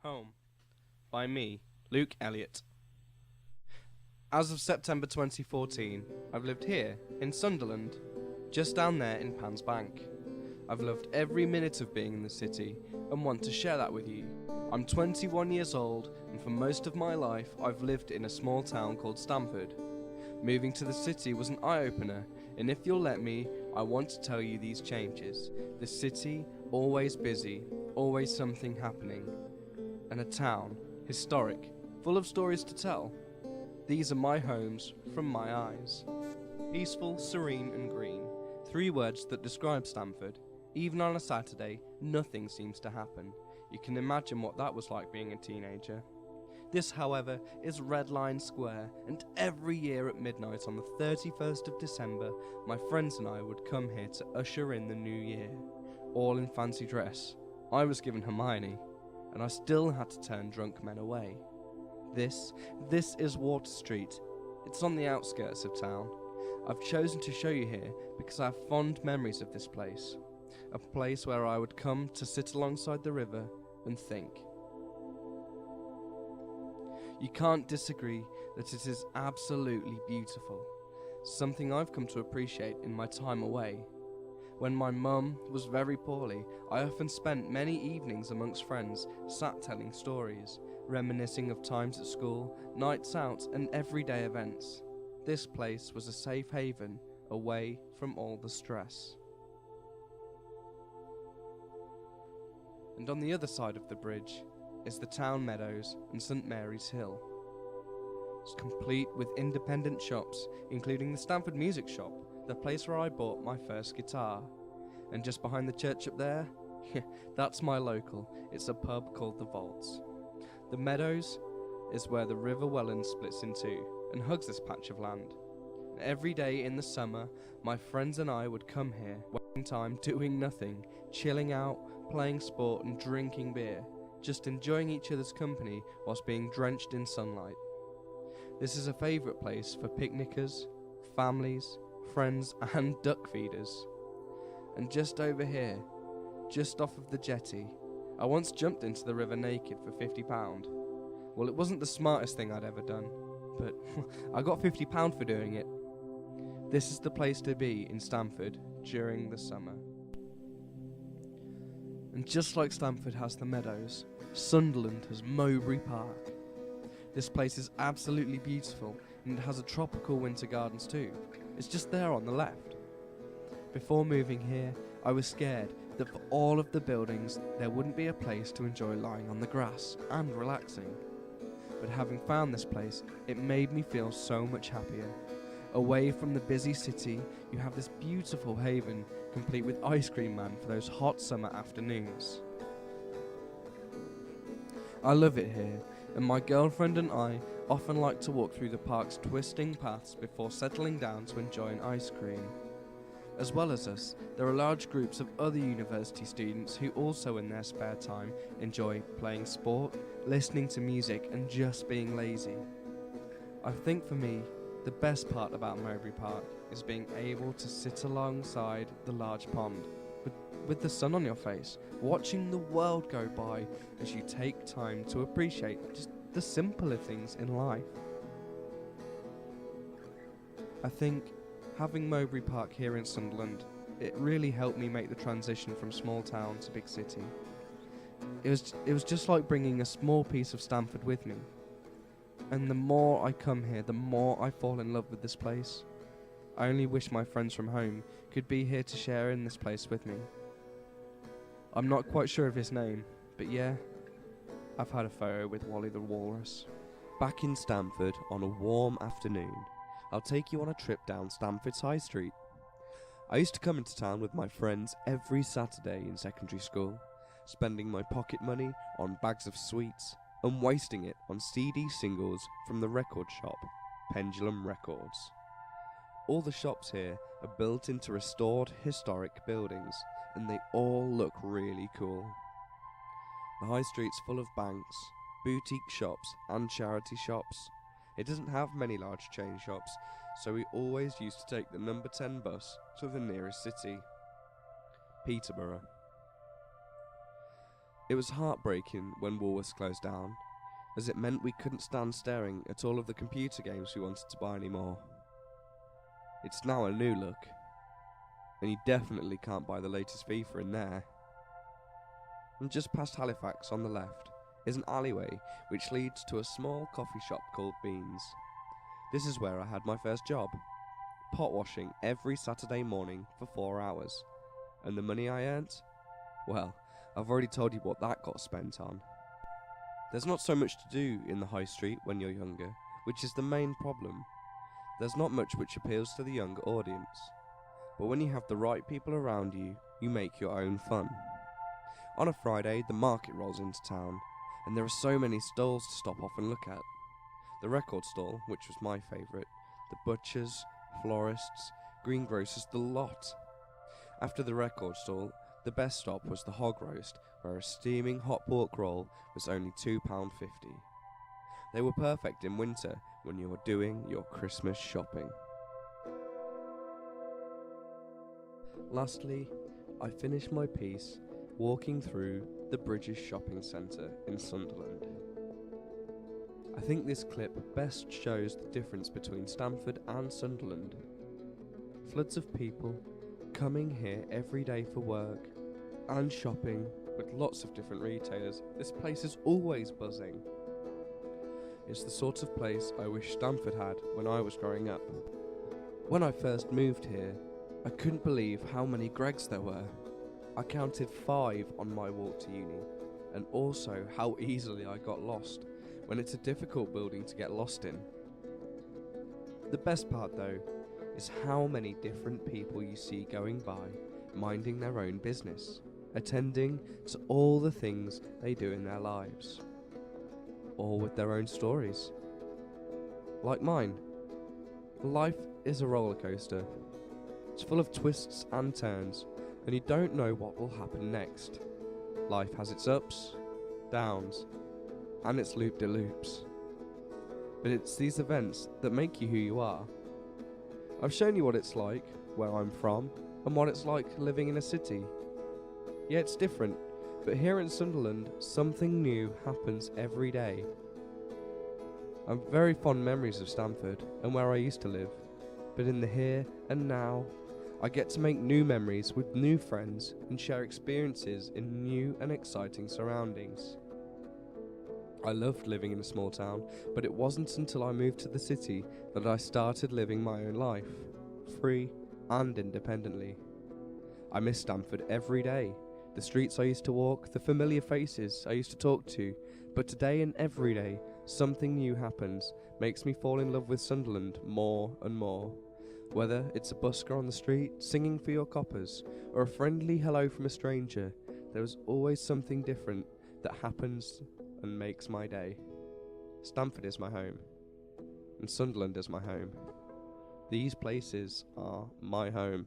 Home by me, Luke Elliott. As of September 2014, I've lived here in Sunderland, just down there in Pans Bank. I've loved every minute of being in the city and want to share that with you. I'm 21 years old, and for most of my life I've lived in a small town called Stamford. Moving to the city was an eye-opener, and if you'll let me, I want to tell you these changes. The city, always busy, always something happening. And a town, historic, full of stories to tell. These are my homes from my eyes. Peaceful, serene and green. 3 words that describe Stamford. Even on a Saturday, nothing seems to happen. You can imagine what that was like being a teenager. This, however, is Red Line Square, and every year at midnight on the 31st of December, my friends and I would come here to usher in the new year, all in fancy dress. I was given Hermione, and I still had to turn drunk men away. This is Water Street. It's on the outskirts of town. I've chosen to show you here because I have fond memories of this place. A place where I would come to sit alongside the river and think. You can't disagree that it is absolutely beautiful, something I've come to appreciate in my time away. When my mum was very poorly, I often spent many evenings amongst friends, sat telling stories, reminiscing of times at school, nights out and everyday events. This place was a safe haven, away from all the stress. And on the other side of the bridge is the town meadows and St Mary's Hill. It's complete with independent shops, including the Stamford Music Shop, the place where I bought my first guitar. And just behind the church up there, that's my local. It's a pub called The Vaults. The meadows is where the River Welland splits in two and hugs this patch of land. Every day in the summer, my friends and I would come here, wasting time doing nothing, chilling out, playing sport and drinking beer, just enjoying each other's company whilst being drenched in sunlight. This is a favourite place for picnickers, families, friends and duck feeders. And just over here, just off of the jetty, I once jumped into the river naked for £50. Well, it wasn't the smartest thing I'd ever done, but I got £50 for doing it. This is the place to be in Stamford during the summer. And just like Stamford has the meadows, Sunderland has Mowbray Park. This place is absolutely beautiful, and it has a tropical winter gardens too. It's just there on the left. Before moving here, I was scared that for all of the buildings, there wouldn't be a place to enjoy lying on the grass and relaxing. But having found this place, it made me feel so much happier. Away from the busy city, you have this beautiful haven, complete with ice cream man for those hot summer afternoons. I love it here, and my girlfriend and I often like to walk through the park's twisting paths before settling down to enjoy an ice cream. As well as us, there are large groups of other university students who also in their spare time enjoy playing sport, listening to music and just being lazy. I think for me, the best part about Mowbray Park is being able to sit alongside the large pond with the sun on your face, watching the world go by as you take time to appreciate just the simpler things in life. I think having Mowbray Park here in Sunderland, it really helped me make the transition from small town to big city. It was just like bringing a small piece of Stamford with me. And the more I come here, the more I fall in love with this place. I only wish my friends from home could be here to share in this place with me. I'm not quite sure of his name, but yeah, I've had a photo with Wally the Walrus. Back in Stamford on a warm afternoon, I'll take you on a trip down Stamford's High Street. I used to come into town with my friends every Saturday in secondary school, spending my pocket money on bags of sweets and wasting it on CD singles from the record shop, Pendulum Records. All the shops here are built into restored historic buildings, and they all look really cool. The high street's full of banks, boutique shops and charity shops. It doesn't have many large chain shops, so we always used to take the number 10 bus to the nearest city, Peterborough. It was heartbreaking when Woolworths closed down, as it meant we couldn't stand staring at all of the computer games we wanted to buy anymore. It's now a new look, and you definitely can't buy the latest FIFA in there. And just past Halifax on the left is an alleyway which leads to a small coffee shop called Beans. This is where I had my first job, pot washing every Saturday morning for 4 hours. And the money I earned? Well, I've already told you what that got spent on. There's not so much to do in the high street when you're younger, which is the main problem. There's not much which appeals to the younger audience. But when you have the right people around you, you make your own fun. On a Friday, the market rolls into town, and there are so many stalls to stop off and look at. The record stall, which was my favourite, the butchers, florists, greengrocers, the lot. After the record stall, the best stop was the hog roast, where a steaming hot pork roll was only £2.50. They were perfect in winter when you were doing your Christmas shopping. Lastly, I finished my piece walking through the British Shopping Centre in Sunderland. I think this clip best shows the difference between Stamford and Sunderland. Floods of people coming here every day for work and shopping with lots of different retailers. This place is always buzzing. It's the sort of place I wish Stamford had when I was growing up. When I first moved here, I couldn't believe how many Gregs there were. I counted 5 on my walk to uni, and also how easily I got lost when it's a difficult building to get lost in. The best part though is how many different people you see going by, minding their own business, attending to all the things they do in their lives, all with their own stories. Like mine. Life is a roller coaster. It's full of twists and turns, and you don't know what will happen next. Life has its ups, downs, and its loop-de-loops. But it's these events that make you who you are. I've shown you what it's like, where I'm from, and what it's like living in a city. Yeah, it's different, but here in Sunderland, something new happens every day. I've very fond memories of Stamford and where I used to live, but in the here and now, I get to make new memories with new friends and share experiences in new and exciting surroundings. I loved living in a small town, but it wasn't until I moved to the city that I started living my own life, free and independently. I miss Stamford every day, the streets I used to walk, the familiar faces I used to talk to, but today and every day, something new happens, makes me fall in love with Sunderland more and more. Whether it's a busker on the street, singing for your coppers, or a friendly hello from a stranger, there is always something different that happens and makes my day. Stamford is my home, and Sunderland is my home. These places are my home.